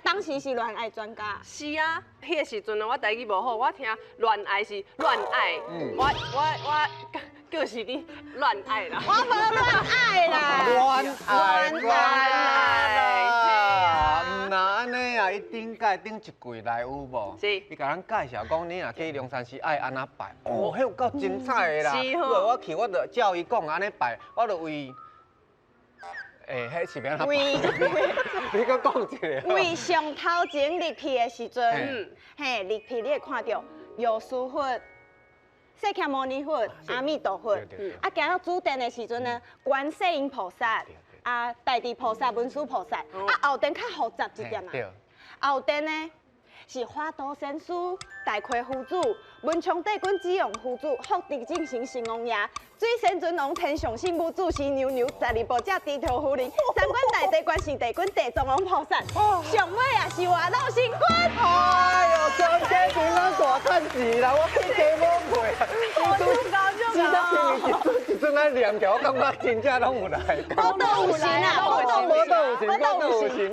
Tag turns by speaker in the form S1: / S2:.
S1: 当时是恋爱专家。
S2: 是啊，迄个时阵我台语无好，我听恋爱是乱爱，我就是你乱爱啦。
S1: 我无乱爱啦，
S3: 乱爱啦！唔那安尼啊，伊顶一季来有无？
S2: 是。
S3: 伊甲咱介绍讲，你若去龙山寺爱安那拜，哦，迄有够精彩的啦！
S2: 是吼。
S3: 我去，我就照伊讲安尼拜，我就为。迄是要安
S1: 为
S3: 你搁讲一个。
S1: 为上头前入去的时阵，嘿，入去你会看到药师佛、释迦牟尼佛、阿弥陀佛，啊，行到主殿的时阵呢，观世音菩萨、啊，大地菩萨、文殊菩萨，啊，后殿较复杂一点啊。后殿呢是花都仙师、大魁夫子、文昌帝君紫阳夫子、福地正神神王爷、水仙尊王、天上圣母、祖师娘娘、12部者地头夫人、三官大帝、关圣帝君、地藏王菩萨，上尾啊是活老神君。
S3: 哎呦，张家平安大赚钱啦！我去加某配啊，一阵来念条，我感觉真正拢有来。
S1: 我都有神啊，我都有神。